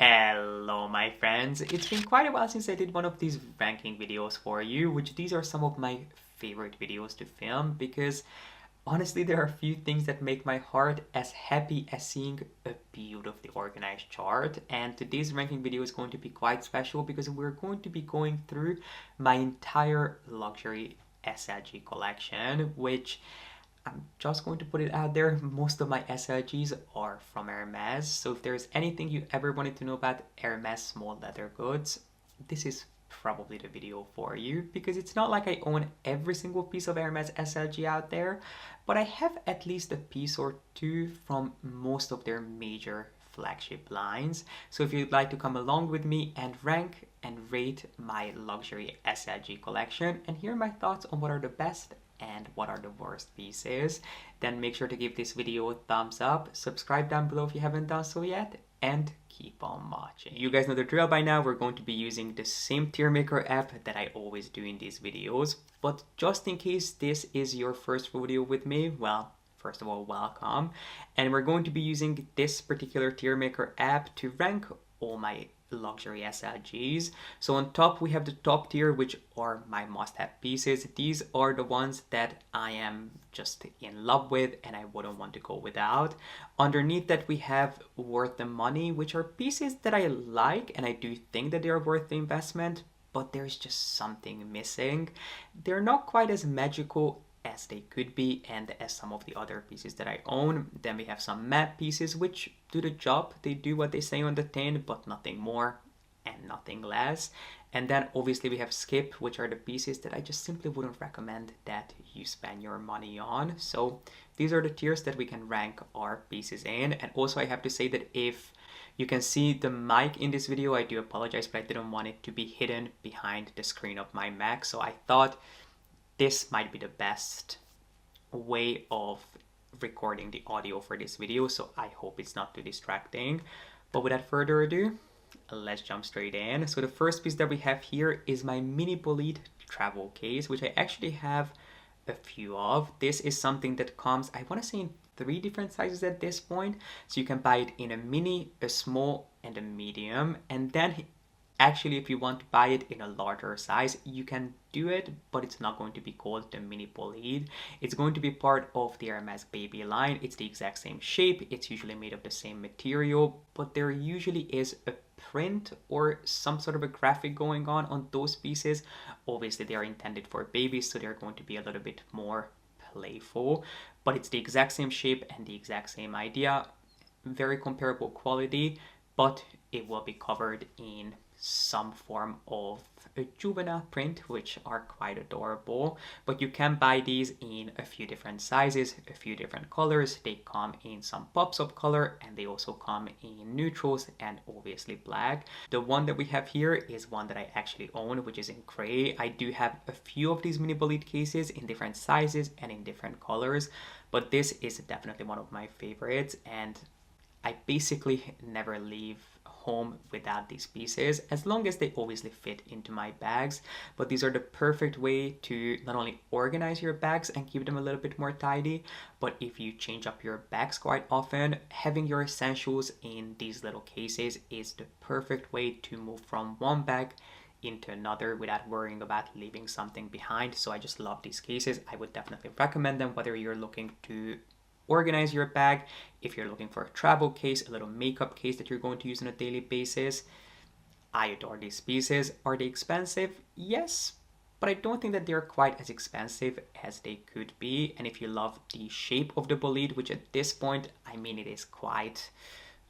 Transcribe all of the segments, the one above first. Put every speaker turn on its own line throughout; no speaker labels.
Hello my friends, it's been quite a while since I did one of these ranking videos for you, which these are some of my favorite videos to film because honestly there are a few things that make my heart as happy as seeing a beautifully organized chart, and today's ranking video is going to be quite special because we're going to be going through my entire luxury SLG collection, which I'm just going to put it out there, most of my SLGs are from Hermes, so if there's anything you ever wanted to know about Hermes small leather goods, this is probably the video for you, because it's not like I own every single piece of Hermes SLG out there, but I have at least a piece or two from most of their major flagship lines. So if you'd like to come along with me and rank and rate my luxury SLG collection and hear my thoughts on what are the best and what are the worst pieces, then make sure to give this video a thumbs up, subscribe down below if you haven't done so yet, and keep on watching. You guys know the drill by now. We're going to be using the same tier maker app that I always do in these videos, but just in case this is your first video with me, well, first of all, welcome. And we're going to be using this particular tier maker app to rank all my luxury SLGs. So on top we have the top tier, which are my must-have pieces. These are the ones that I am just in love with and I wouldn't want to go without. Underneath that we have worth the money, which are pieces that I like and I do think that they are worth the investment, but there's just something missing. They're not quite as magical as they could be and as some of the other pieces that I own. Then we have some matte pieces which do the job. They do what they say on the tin, but nothing more and nothing less. And then obviously we have skip, which are the pieces that I just simply wouldn't recommend that you spend your money on. So these are the tiers that we can rank our pieces in. And also I have to say that if you can see the mic in this video, I do apologize, but I didn't want it to be hidden behind the screen of my Mac. So I thought this might be the best way of recording the audio for this video, so I hope it's not too distracting. But without further ado, let's jump straight in. So the first piece that we have here is my mini bolide travel case, which I actually have a few of. This is something that comes, I want to say, in 3 different sizes at this point. So you can buy it in a mini, a small, and a medium, and then actually, if you want to buy it in a larger size, you can do it, but it's not going to be called the mini bolide. It's going to be part of the Hermes baby line. It's the exact same shape. It's usually made of the same material, but there usually is a print or some sort of a graphic going on those pieces. Obviously, they are intended for babies, so they're going to be a little bit more playful, but it's the exact same shape and the exact same idea. Very comparable quality, but it will be covered in some form of a juvenile print, which are quite adorable. But you can buy these in a few different sizes, a few different colors. They come in some pops of color and they also come in neutrals and obviously black. The one that we have here is one that I actually own, which is in gray. I do have a few of these mini bolide cases in different sizes and in different colors, but this is definitely one of my favorites, and I basically never leave home without these pieces, as long as they obviously fit into my bags. But these are the perfect way to not only organize your bags and keep them a little bit more tidy, but if you change up your bags quite often, having your essentials in these little cases is the perfect way to move from one bag into another without worrying about leaving something behind. So I just love these cases. I would definitely recommend them whether you're looking to organize your bag, if you're looking for a travel case, a little makeup case that you're going to use on a daily basis. I adore these pieces. Are they expensive? Yes, but I don't think that they're quite as expensive as they could be. And if you love the shape of the bolide, which at this point, I mean, it is quite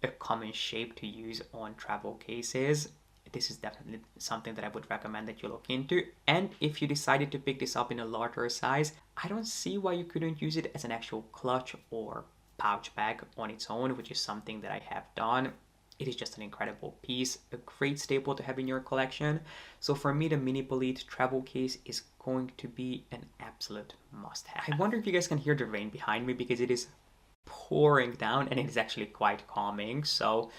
a common shape to use on travel cases, this is definitely something that I would recommend that you look into. And if you decided to pick this up in a larger size, I don't see why you couldn't use it as an actual clutch or pouch bag on its own, which is something that I have done. It is just an incredible piece, a great staple to have in your collection. So for me, the mini bolide travel case is going to be an absolute must-have. I wonder if you guys can hear the rain behind me, because it is pouring down and it is actually quite calming. So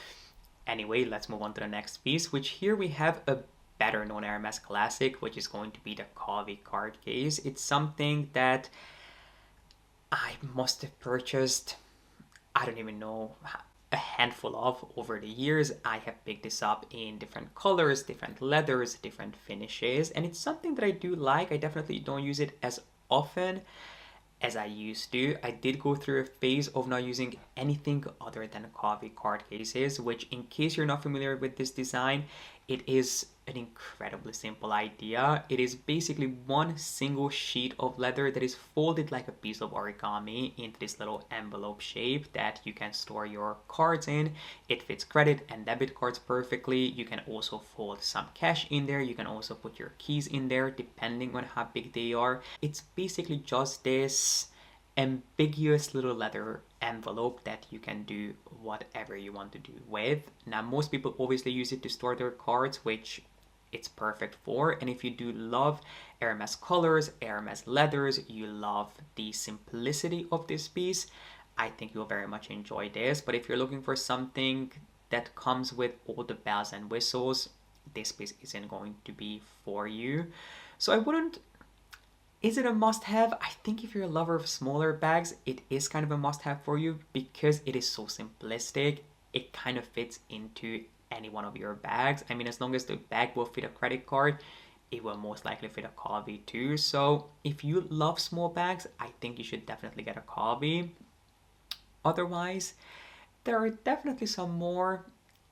anyway, let's move on to the next piece, which here we have a better known Hermes classic, which is going to be the Coffee card case. It's something that I must have purchased, I don't even know a handful of over the years. I have picked this up in different colors, different leathers, different finishes, and it's something that I do like. I definitely don't use it as often as I used to. I did go through a phase of not using anything other than coffee card cases, which, in case you're not familiar with this design, it is an incredibly simple idea. It is basically one single sheet of leather that is folded like a piece of origami into this little envelope shape that you can store your cards in. It fits credit and debit cards perfectly. You can also fold some cash in there. You can also put your keys in there depending on how big they are. It's basically just this ambiguous little leather envelope that you can do whatever you want to do with. Now, most people obviously use it to store their cards, which it's perfect for. And if you do love Hermes colors, Hermes leathers, you love the simplicity of this piece, I think you'll very much enjoy this. But if you're looking for something that comes with all the bells and whistles, this piece isn't going to be for you. So I wouldn't. Is it a must-have? I think if you're a lover of smaller bags, it is kind of a must-have for you because it is so simplistic. It kind of fits into any one of your bags. I mean, as long as the bag will fit a credit card, it will most likely fit a Colby too. So if you love small bags, I think you should definitely get a Colby. Otherwise, there are definitely some more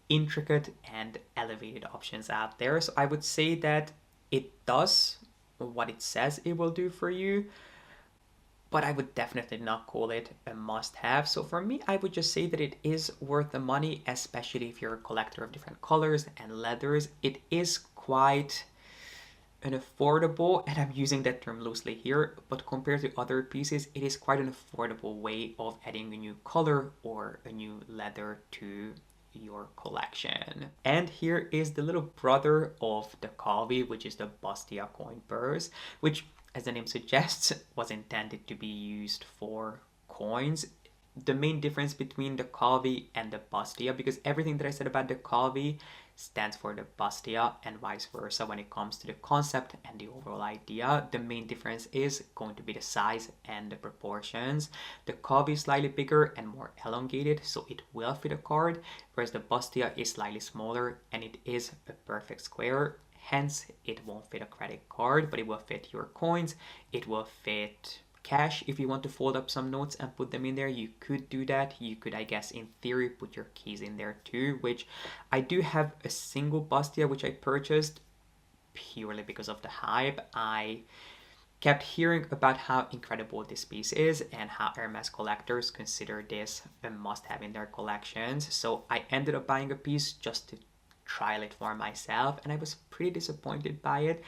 intricate and elevated options out there. So I would say that it does what it says it will do for you, but I would definitely not call it a must-have. So for me, I would just say that it is worth the money, especially if you're a collector of different colors and leathers. It is quite an affordable, and I'm using that term loosely here, but compared to other pieces, it is quite an affordable way of adding a new color or a new leather to your collection. And here is the little brother of the Colby, which is the Bastia coin purse, which, as the name suggests, was intended to be used for coins. The main difference between the Colby and the Bastia, because everything that I said about the Colby stands for the Bastia and vice versa when it comes to the concept and the overall idea. The main difference is going to be the size and the proportions. The Colby is slightly bigger and more elongated, so it will fit a card, whereas the Bastia is slightly smaller and it is a perfect square. Hence, it won't fit a credit card, but it will fit your coins. It will fit cash. If you want to fold up some notes and put them in there, you could do that. You could, I guess, in theory, put your keys in there too, which I do have a single Bastia which I purchased purely because of the hype. I kept hearing about how incredible this piece is and how Hermes collectors consider this a must-have in their collections. So I ended up buying a piece just to trial it for myself, and I was pretty disappointed by it.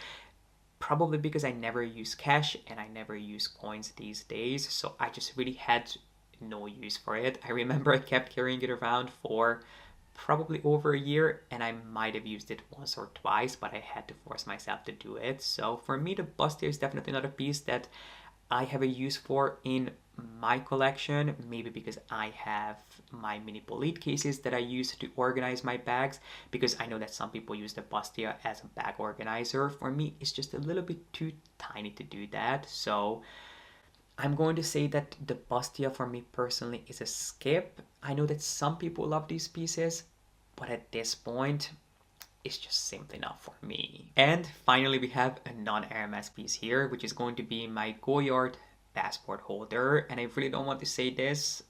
Probably because I never use cash and I never use coins these days, so I just really had no use for it. I remember I kept carrying it around for probably over a year, and I might have used it once or twice, but I had to force myself to do it. So for me, the Bustier is definitely not a piece that I have a use for in my collection, maybe because I have my mini bolide cases that I use to organize my bags, because I know that some people use the Bastia as a bag organizer. For me, it's just a little bit too tiny to do that. So I'm going to say that the Bastia for me personally is a skip. I know that some people love these pieces, but at this point, it's just simply not for me. And finally, we have a non-Hermes piece here, which is going to be my Goyard passport holder. And I really don't want to say this,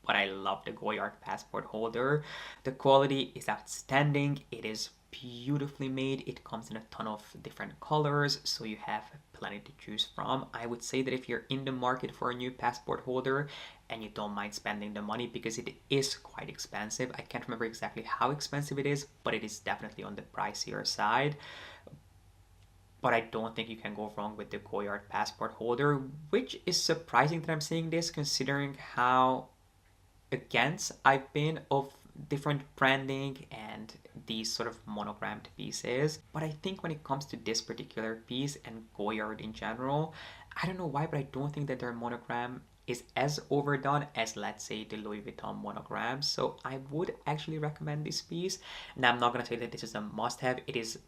but I love the Goyard passport holder. The quality is outstanding. It is beautifully made. It comes in a ton of different colors, so you have plenty to choose from. I would say that if you're in the market for a new passport holder and you don't mind spending the money, because it is quite expensive. I can't remember exactly how expensive it is, but it is definitely on the pricier side. But I don't think you can go wrong with the Goyard passport holder, which is surprising that I'm saying this considering how against I've been of different branding and these sort of monogrammed pieces. But I think when it comes to this particular piece and Goyard in general, I don't know why, but I don't think that their monogram is as overdone as, let's say, the Louis Vuitton monogram. So I would actually recommend this piece. Now, I'm not going to say that this is a must-have. It is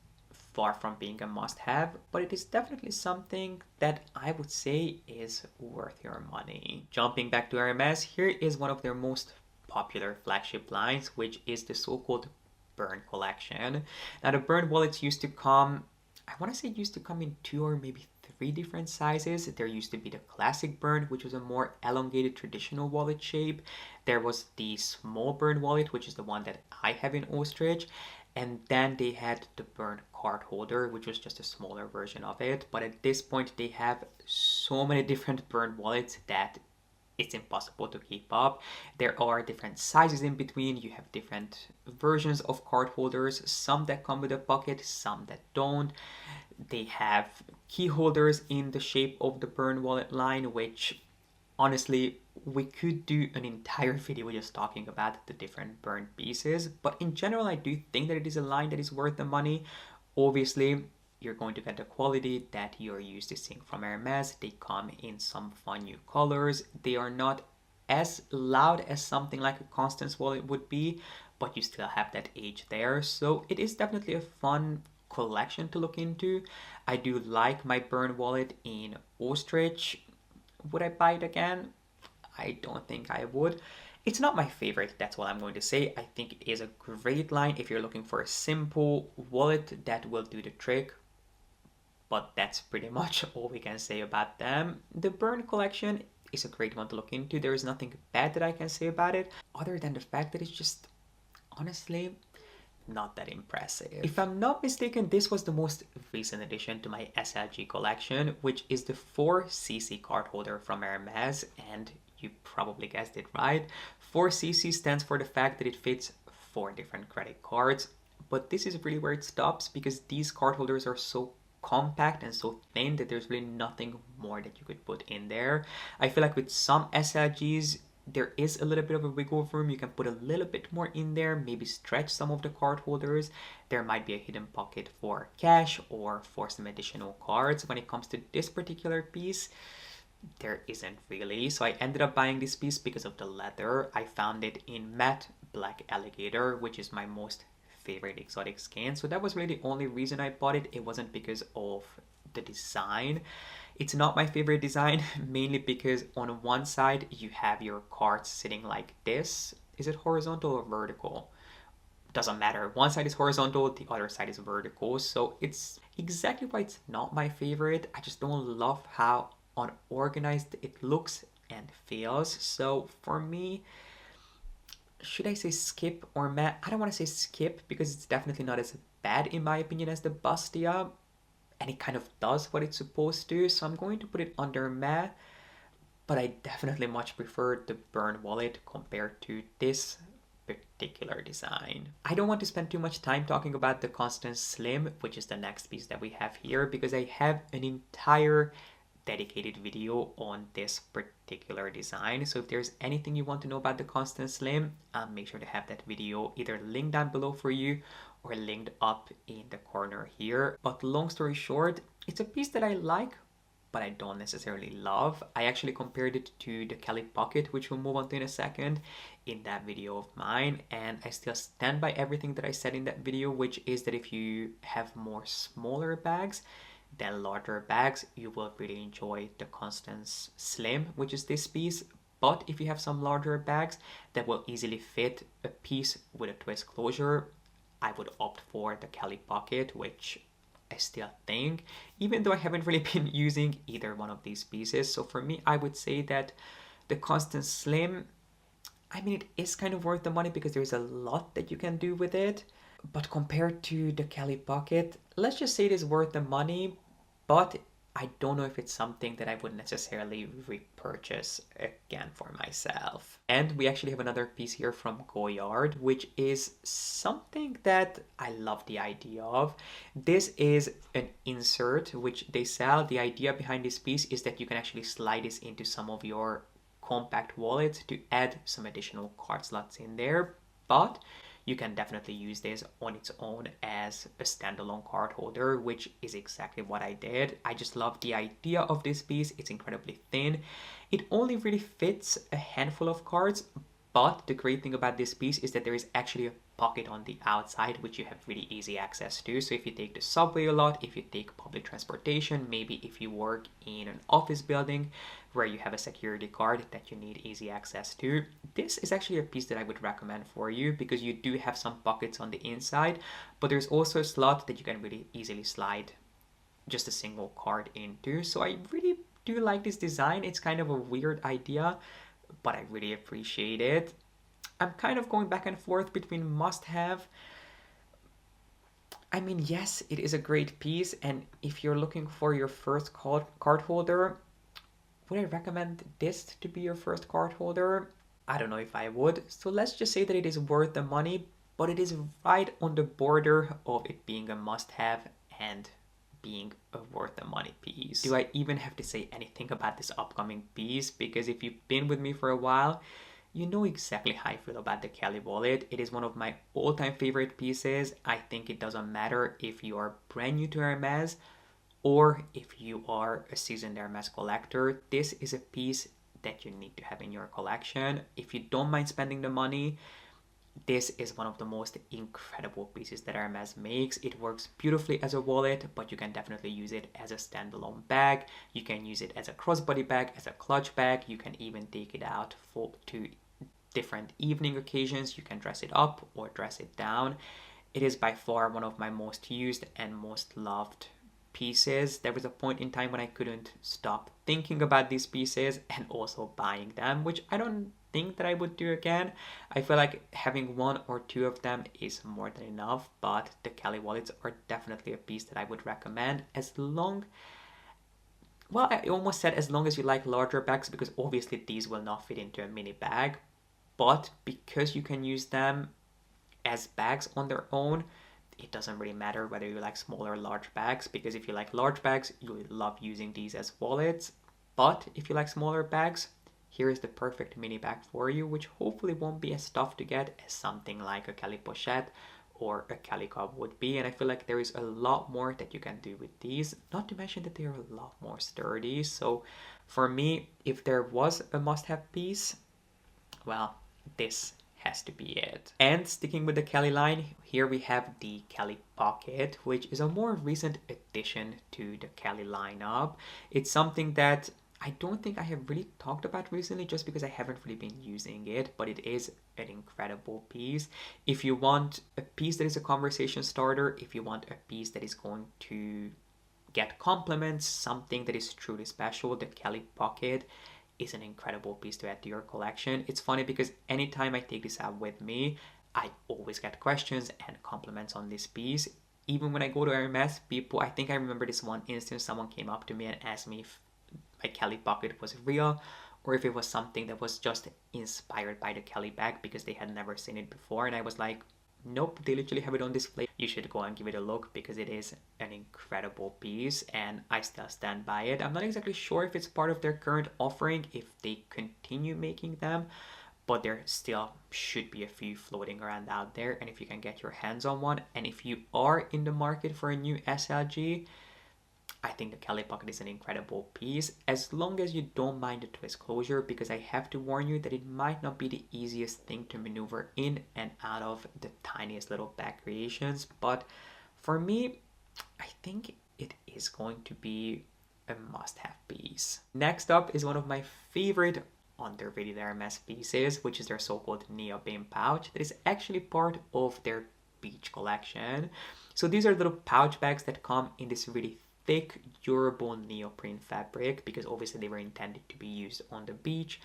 far from being a must-have, but it is definitely something that I would say is worth your money. Jumping back to Hermes, here is one of their most popular flagship lines, which is the so-called Bearn collection. Now the Bearn wallets used to come, I want to say it used to come in 2 or maybe 3 different sizes. There used to be the classic Bearn, which was a more elongated traditional wallet shape. There was the small Bearn wallet, which is the one that I have in Ostrich. And then they had the Bearn card holder, which was just a smaller version of it. But at this point, they have so many different Bearn wallets that it's impossible to keep up. There are different sizes in between. You have different versions of card holders, some that come with a pocket, some that don't. They have key holders in the shape of the Bearn wallet line, which honestly, we could do an entire video just talking about the different Bearn pieces, but in general, I do think that it is a line that is worth the money. Obviously, you're going to get the quality that you're used to seeing from Hermes. They come in some fun new colors. They are not as loud as something like a Constance wallet would be, but you still have that age there. So it is definitely a fun collection to look into. I do like my Bearn wallet in Ostrich. Would I buy it again? I don't think I would. It's not my favorite, that's what I'm going to say. I think it is a great line if you're looking for a simple wallet that will do the trick. But that's pretty much all we can say about them. The Bearn collection is a great one to look into. There is nothing bad that I can say about it, other than the fact that it's just, honestly, not that impressive. If I'm not mistaken, this was the most recent addition to my SLG collection, which is the 4cc card holder from Hermes, and you probably guessed it right. 4cc stands for the fact that it fits 4 different credit cards, but this is really where it stops because these card holders are so compact and so thin that there's really nothing more that you could put in there. I feel like with some SLGs, there is a little bit of a wiggle room. You can put a little bit more in there, maybe stretch some of the card holders. There might be a hidden pocket for cash or for some additional cards. When it comes to this particular piece, there isn't really. So I ended up buying this piece because of the leather. I found it in matte black alligator, which is my most favorite exotic skin. So that was really the only reason I bought it. It wasn't because of the design. It's not my favorite design, mainly because on one side you have your cards sitting like this. Is it horizontal or vertical? Doesn't matter. One side is horizontal, the other side is vertical. So it's exactly why it's not my favorite. I just don't love how unorganized it looks and feels. So for me, should I say skip or matte? I don't want to say skip because it's definitely not as bad in my opinion as the Bastia, and it kind of does what it's supposed to. So I'm going to put it under matte, but I definitely much prefer the Bearn wallet compared to this particular design. I don't want to spend too much time talking about the Constance Slim, which is the next piece that we have here, because I have an entire dedicated video on this particular design. So if there's anything you want to know about the Constance Slim, make sure to have that video either linked down below for you or linked up in the corner here. But long story short, it's a piece that I like, but I don't necessarily love. I actually compared it to the Kelly Pocket, which we'll move on to in a second, in that video of mine, and I still stand by everything that I said in that video, which is that if you have more smaller bags than larger bags, you will really enjoy the Constance Slim, which is this piece. But if you have some larger bags that will easily fit a piece with a twist closure, I would opt for the Kelly Pocket, which I still think, even though I haven't really been using either one of these pieces. So for me, I would say that the Constance Slim, I mean, it is kind of worth the money because there's a lot that you can do with it. But compared to the Kelly Pocket, let's just say it is worth the money, but I don't know if it's something that I would necessarily repurchase again for myself. And we actually have another piece here from Goyard, which is something that I love the idea of. This is an insert which they sell. The idea behind this piece is that you can actually slide this into some of your compact wallets to add some additional card slots in there. But you can definitely use this on its own as a standalone card holder, which is exactly what I did. I just love the idea of this piece. It's incredibly thin. It only really fits a handful of cards, but the great thing about this piece is that there is actually a pocket on the outside, which you have really easy access to. So if you take the subway a lot, if you take public transportation, maybe if you work in an office building where you have a security card that you need easy access to, this is actually a piece that I would recommend for you because you do have some pockets on the inside, but there's also a slot that you can really easily slide just a single card into. So I really do like this design. It's kind of a weird idea, but I really appreciate it. I'm kind of going back and forth between must have. I mean, yes, it is a great piece, and if you're looking for your first card holder, would I recommend this to be your first card holder? I don't know if I would. So let's just say that it is worth the money, but it is right on the border of it being a must have and being a worth the money piece. Do I even have to say anything about this upcoming piece? Because if you've been with me for a while, you know exactly how I feel about the Kelly wallet. It is one of my all-time favorite pieces. I think it doesn't matter if you are brand new to Hermes or if you are a seasoned Hermes collector. This is a piece that you need to have in your collection. If you don't mind spending the money, this is one of the most incredible pieces that Hermes makes. It works beautifully as a wallet, but you can definitely use it as a standalone bag. You can use it as a crossbody bag, as a clutch bag. You can even take it out to different evening occasions. You can dress it up or dress it down. It is by far one of my most used and most loved pieces. There was a point in time when I couldn't stop thinking about these pieces and also buying them, which I don't think that I would do again. I feel like having one or two of them is more than enough, but the Kelly wallets are definitely a piece that I would recommend well, I almost said as long as you like larger bags, because obviously these will not fit into a mini bag, but because you can use them as bags on their own, it doesn't really matter whether you like small or large bags, because if you like large bags, you will love using these as wallets. But if you like smaller bags, here is the perfect mini bag for you, which hopefully won't be as tough to get as something like a Kelly pochette or a Kelly cob would be. And I feel like there is a lot more that you can do with these, not to mention that they are a lot more sturdy. So for me, if there was a must-have piece, well, this has to be it. And sticking with the Kelly line, here we have the Kelly Pocket, which is a more recent addition to the Kelly lineup. It's something that I don't think I have really talked about recently just because I haven't really been using it, but it is an incredible piece. If you want a piece that is a conversation starter, if you want a piece that is going to get compliments, something that is truly special, the Kelly Pocket is an incredible piece to add to your collection. It's funny because anytime I take this out with me, I always get questions and compliments on this piece. Even when I go to Hermes, I think I remember this one instance, someone came up to me and asked me if my Kelly Pocket was real or if it was something that was just inspired by the Kelly bag because they had never seen it before. And I was like, nope, they literally have it on display. You should go and give it a look because it is an incredible piece and I still stand by it. I'm not exactly sure if it's part of their current offering, if they continue making them, but there still should be a few floating around out there. And if you can get your hands on one, and if you are in the market for a new SLG, I think the Kelly Pocket is an incredible piece, as long as you don't mind the twist closure, because I have to warn you that it might not be the easiest thing to maneuver in and out of the tiniest little bag creations, but for me, I think it is going to be a must-have piece. Next up is one of my favorite underrated Hermes pieces, which is their so-called neoprene pouch that is actually part of their beach collection. So these are little pouch bags that come in this really thick, durable neoprene fabric because obviously they were intended to be used on the beach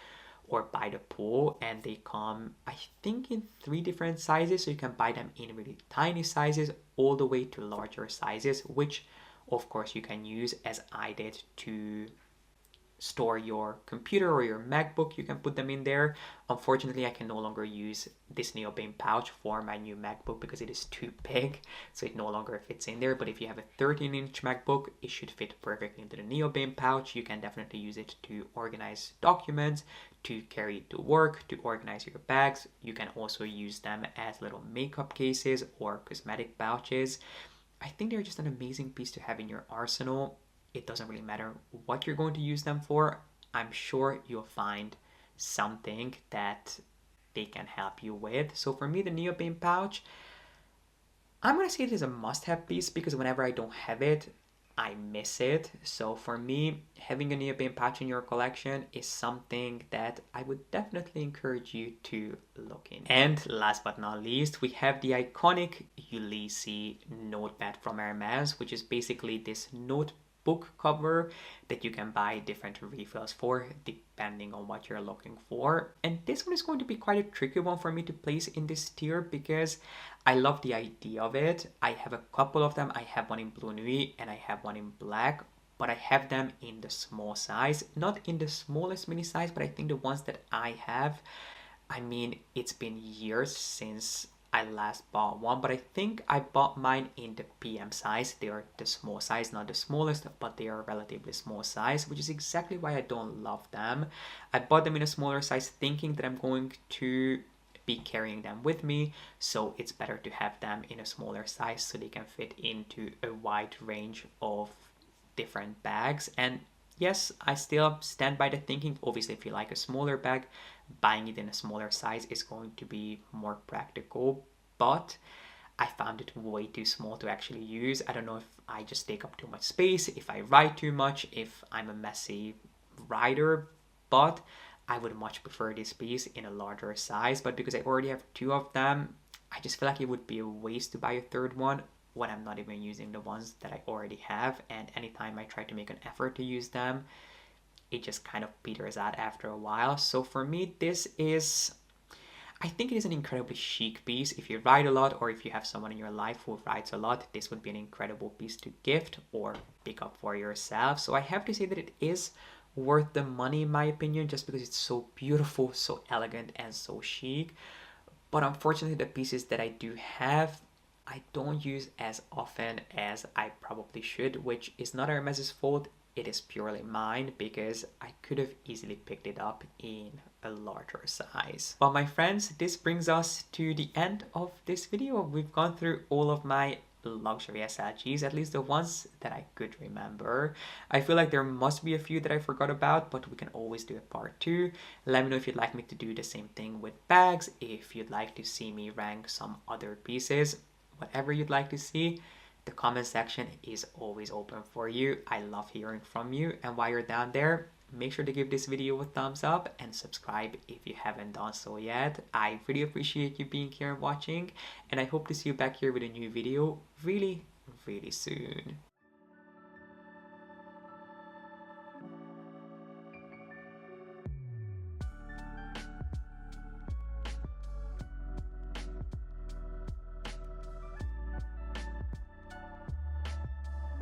or by the pool, and they come, I think, in 3 different sizes, so you can buy them in really tiny sizes all the way to larger sizes, which of course you can use as I did to store your computer or your MacBook. You can put them in there. Unfortunately, I can no longer use this neoprene pouch for my new MacBook because it is too big, so it no longer fits in there. But if you have a 13-inch MacBook, it should fit perfectly into the neoprene pouch. You can definitely use it to organize documents, to carry it to work, to organize your bags. You can also use them as little makeup cases or cosmetic pouches. I think they're just an amazing piece to have in your arsenal. It doesn't really matter what you're going to use them for. I'm sure you'll find something that they can help you with. So for me, the neoprene pouch, I'm gonna say it is a must-have piece because whenever I don't have it, I miss it. So for me, having a neoprene patch in your collection is something that I would definitely encourage you to look in. And last but not least, we have the iconic Ulysses notepad from Hermes, which is basically this notebook cover that you can buy different refills for depending on what you're looking for. And this one is going to be quite a tricky one for me to place in this tier because I love the idea of it. I have a couple of them. I have one in Blue Nuit and I have one in black, but I have them in the small size, not in the smallest mini size, but I think the ones that I have, I mean, it's been years since I last bought one, but I think I bought mine in the PM size. They are the small size, not the smallest, but they are relatively small size, which is exactly why I don't love them. I bought them in a smaller size thinking that I'm going to be carrying them with me, so it's better to have them in a smaller size so they can fit into a wide range of different bags. And yes, I still stand by the thinking. Obviously, if you like a smaller bag, buying it in a smaller size is going to be more practical, but I found it way too small to actually use. I don't know if I just take up too much space, if I write too much, if I'm a messy writer, but I would much prefer this piece in a larger size. But because I already have two of them, I just feel like it would be a waste to buy a third one when I'm not even using the ones that I already have. And anytime I try to make an effort to use them, it just kind of peters out after a while. So for me, I think it is an incredibly chic piece. If you write a lot or if you have someone in your life who writes a lot, this would be an incredible piece to gift or pick up for yourself. So I have to say that it is worth the money in my opinion, just because it's so beautiful, so elegant, and so chic. But unfortunately, the pieces that I do have, I don't use as often as I probably should, which is not Hermes's fault. It is purely mine because I could have easily picked it up in a larger size. Well, my friends, this brings us to the end of this video. We've gone through all of my luxury SLGs, at least the ones that I could remember. I feel like there must be a few that I forgot about, but we can always do a part 2. Let me know if you'd like me to do the same thing with bags, if you'd like to see me rank some other pieces, whatever you'd like to see. The comment section is always open for you. I love hearing from you. And while you're down there, make sure to give this video a thumbs up and subscribe if you haven't done so yet. I really appreciate you being here and watching, and I hope to see you back here with a new video really, really soon.